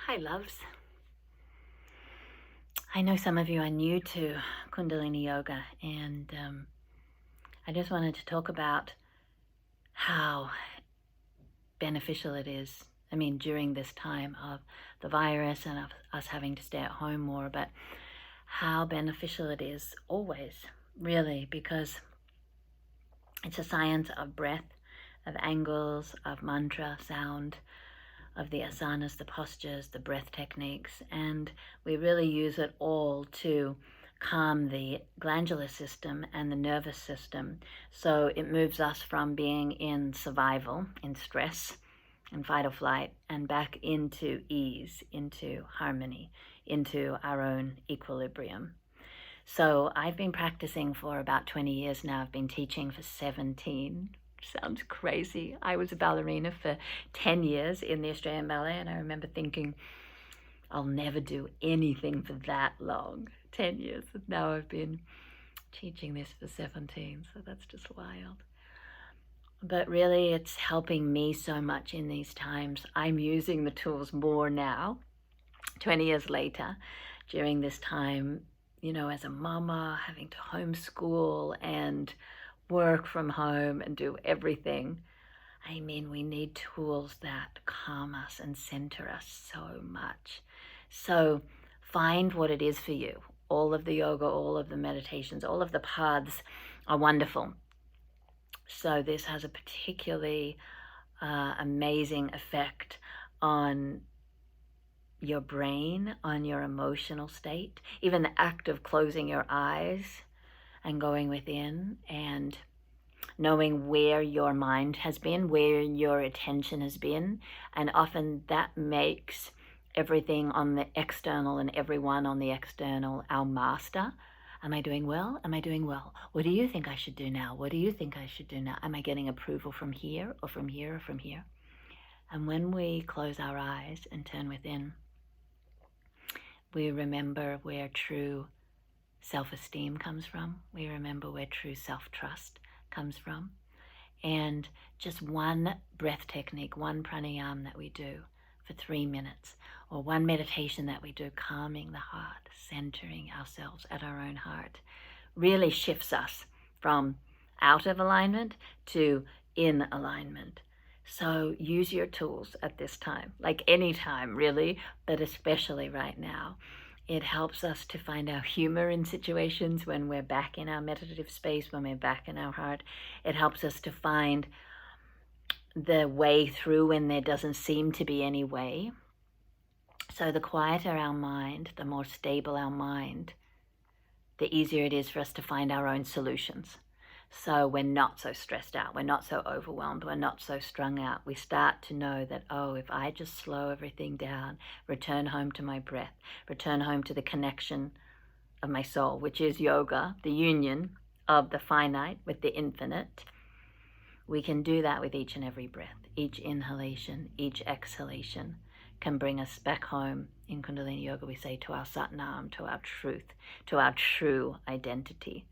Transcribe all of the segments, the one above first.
Hi, loves. I know some of you are new to Kundalini Yoga, and I just wanted to talk about how beneficial it is. I mean, during this time of the virus and of us having to stay at home more, but how beneficial it is always, really, because it's a science of breath, of angles, of mantra, sound, of the asanas, the postures, the breath techniques, and we really use it all to calm the glandular system and the nervous system. So it moves us from being in survival, in stress, in fight or flight, and back into ease, into harmony, into our own equilibrium. So I've been practicing for about 20 years now. I've been teaching for 17. Sounds crazy. I was a ballerina for 10 years in the Australian Ballet, and I remember thinking, I'll never do anything for that long. 10 years. Now I've been teaching this for 17, so that's just wild. But really, it's helping me so much in these times. I'm using the tools more now, 20 years later, during this time, as a mama, having to homeschool and work from home and do everything. I mean, we need tools that calm us and center us so much. So find what it is for you. All of the yoga, all of the meditations, all of the paths are wonderful. So this has a particularly amazing effect on your brain, on your emotional state. Even the act of closing your eyes and going within and knowing where your mind has been, where your attention has been. And often that makes everything on the external and everyone on the external our master. Am I doing well? Am I doing well? What do you think I should do now? What do you think I should do now? Am I getting approval from here or from here or from here? And when we close our eyes and turn within, we remember where true self-esteem comes from. We remember where true self-trust comes from. And just one breath technique, one pranayama that we do for 3 minutes, or one meditation that we do, calming the heart, centering ourselves at our own heart, really shifts us from out of alignment to in alignment. So use your tools at this time, like any time really, but especially right now. It helps us to find our humor in situations when we're back in our meditative space, when we're back in our heart. It helps us to find the way through when there doesn't seem to be any way. So the quieter our mind, the more stable our mind, the easier it is for us to find our own solutions. So we're not so stressed out, we're not so overwhelmed, we're not so strung out. We start to know that, if I just slow everything down, return home to my breath, return home to the connection of my soul, which is yoga, the union of the finite with the infinite, we can do that with each and every breath. Each inhalation, each exhalation can bring us back home. In Kundalini Yoga, we say to our Satnam, to our truth, to our true identity.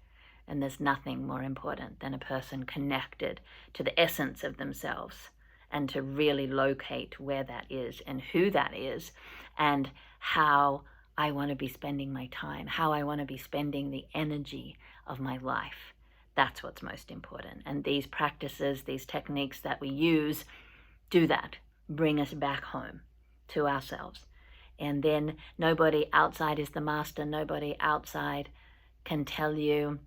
And there's nothing more important than a person connected to the essence of themselves and to really locate where that is and who that is and how I want to be spending my time, how I want to be spending the energy of my life. That's what's most important. And these practices, these techniques that we use do that, bring us back home to ourselves. And then nobody outside is the master. Nobody outside can tell you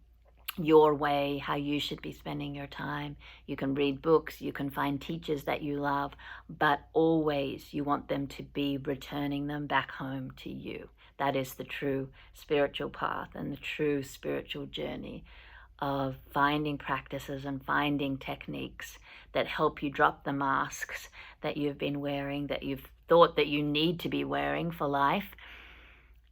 your way, how you should be spending your time. You can read books, you can find teachers that you love, but always you want them to be returning them back home to you. That is the true spiritual path and the true spiritual journey of finding practices and finding techniques that help you drop the masks that you've been wearing, that you've thought that you need to be wearing for life,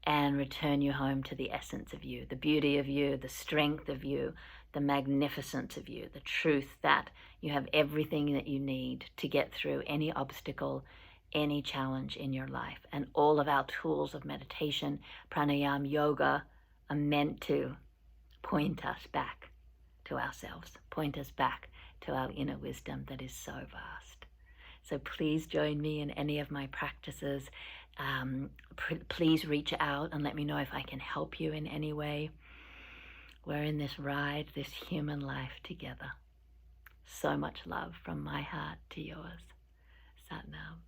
and return you home to the essence of you, the beauty of you, the strength of you, the magnificence of you, the truth that you have everything that you need to get through any obstacle, any challenge in your life. And all of our tools of meditation, pranayama, yoga are meant to point us back to ourselves, point us back to our inner wisdom that is so vast. So please join me in any of my practices. Please reach out and let me know if I can help you in any way. We're in this ride, this human life together. So much love from my heart to yours. Sat Nam.